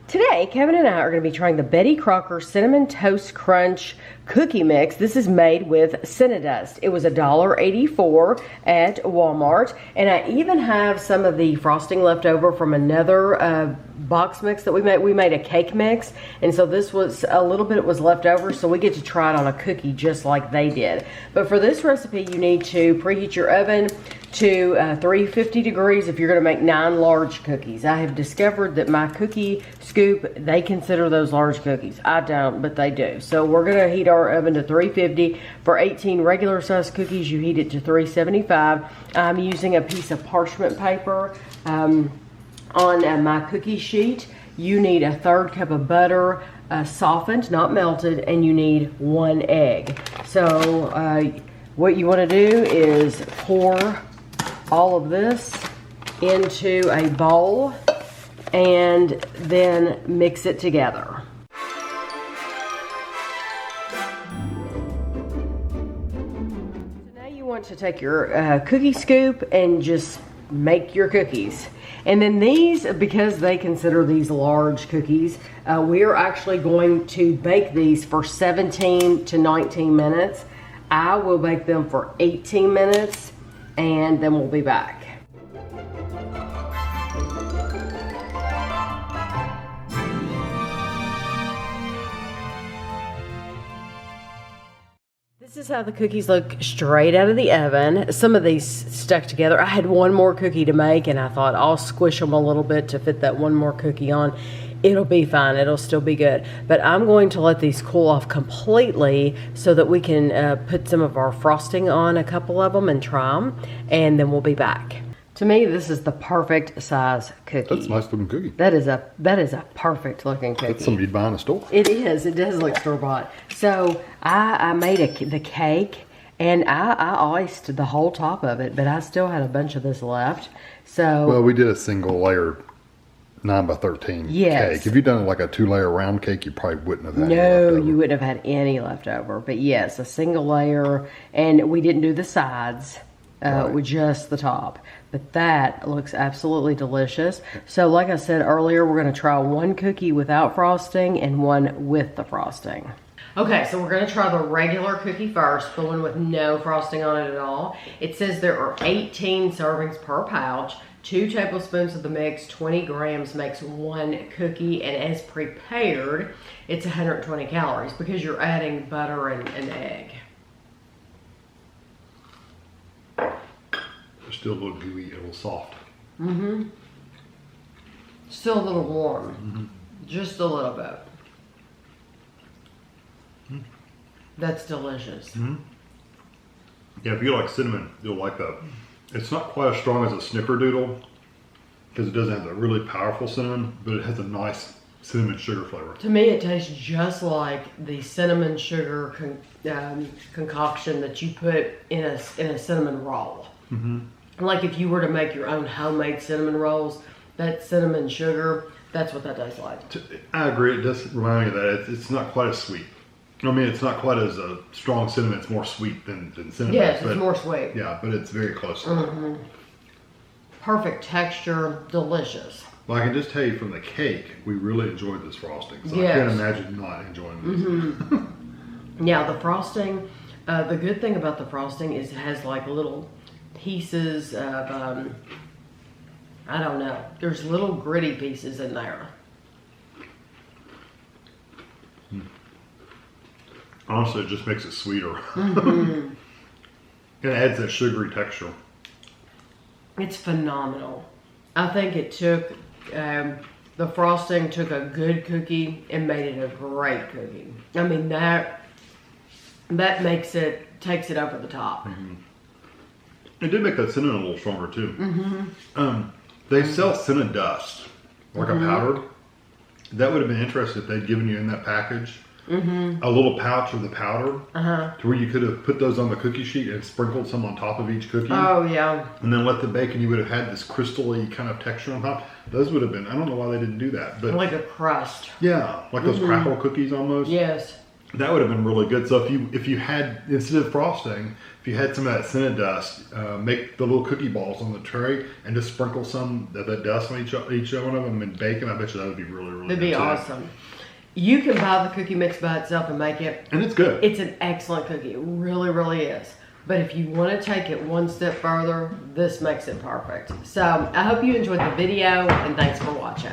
Today, Kevin and I are going to be trying the Betty Crocker Cinnamon Toast Crunch Cookie Mix. This is made with Cinnadust. It was $1.84 at Walmart. And I even have some of the frosting left over from another box mix that we made. We made a cake mix. And so this was, a little bit was left over, so we get to try it on a cookie just like they did. But for this recipe, you need to preheat your oven to 350 degrees if you're going to make 9 large cookies. I have discovered that my cookie scoop, they consider those large cookies. I don't, but they do. So we're going to heat our oven to 350. For 18 regular size cookies, you heat it to 375. I'm using a piece of parchment paper on my cookie sheet. You need a 1/3 cup of butter, softened, not melted, and you need 1 egg. So what you want to do is pour all of this into a bowl and then mix it together. So now you want to take your cookie scoop and just make your cookies. And then these, because they consider these large cookies, we're actually going to bake these for 17 to 19 minutes. I will bake them for 18 minutes and then we'll be back. This is how the cookies look straight out of the oven. Some of these stuck together. I had one more cookie to make and I thought I'll squish them a little bit to fit that one more cookie on. It'll be fine, it'll still be good. But I'm going to let these cool off completely so that we can put some of our frosting on a couple of them and try them, and then we'll be back. To me, this is the perfect size cookie. That's a nice looking cookie. That is a perfect looking cookie. That's something you'd buy in a store. It is, it does look store-bought. So I made the cake and I iced the whole top of it, but I still had a bunch of this left. So well, we did a single layer 9 by 13 yes. cake. If you'd done like a 2-layer round cake, you probably wouldn't have had any no, left over. you wouldn't have had any left over. But yes, a single layer, and we didn't do the sides, Right. with just the top. But that looks absolutely delicious. So like I said earlier, we're going to try one cookie without frosting and one with the frosting. Okay, so we're going to try the regular cookie first, the one with no frosting on it at all. It says there are 18 servings per pouch. 2 tablespoons of the mix, 20 grams makes 1 cookie, and as prepared, it's 120 calories because you're adding butter and an egg. They're still a little gooey, a little soft. Mm-hmm. Still a little warm, just a little bit. That's delicious. Yeah, if you like cinnamon, you'll like that. It's not quite as strong as a snickerdoodle because it doesn't have the really powerful cinnamon, but it has a nice cinnamon sugar flavor. To me, it tastes just like the cinnamon sugar concoction that you put in a cinnamon roll. Like if you were to make your own homemade cinnamon rolls, that cinnamon sugar, that's what that tastes like. I agree. It does remind me of that. It's not quite as sweet. I mean, it's not quite as a strong cinnamon. It's more sweet than cinnamon. Yes, it's more sweet. Yeah, but it's very close to that. Perfect texture, delicious. Well, I can just tell you from the cake, we really enjoyed this frosting. So yes. I can't imagine not enjoying this. Yeah, the frosting, the good thing about the frosting is it has like little pieces of, I don't know, there's little gritty pieces in there. Honestly, it just makes it sweeter. It adds that sugary texture. It's phenomenal. I think it took, the frosting took a good cookie and made it a great cookie. I mean, that makes it, takes it over the top. It did make that cinnamon a little stronger too. They sell Cinnadust, like a powder. That would have been interesting if they'd given you in that package a little pouch of the powder to where you could have put those on the cookie sheet and sprinkled some on top of each cookie. Oh, yeah. And then let them bake, and you would have had this crystally kind of texture on top. Those would have been, I don't know why they didn't do that. But like a crust. yeah, like those crackle cookies almost. Yes. That would have been really good. So if you had, instead of frosting, if you had some of that Cinnadust, make the little cookie balls on the tray and just sprinkle some of that dust on each one of them and bake them. I bet you that would be really, really good. That'd be awesome. You can buy the cookie mix by itself and make it. And it's good. It's an excellent cookie. It really, really is. But if you want to take it one step further, this makes it perfect. So I hope you enjoyed the video, and thanks for watching.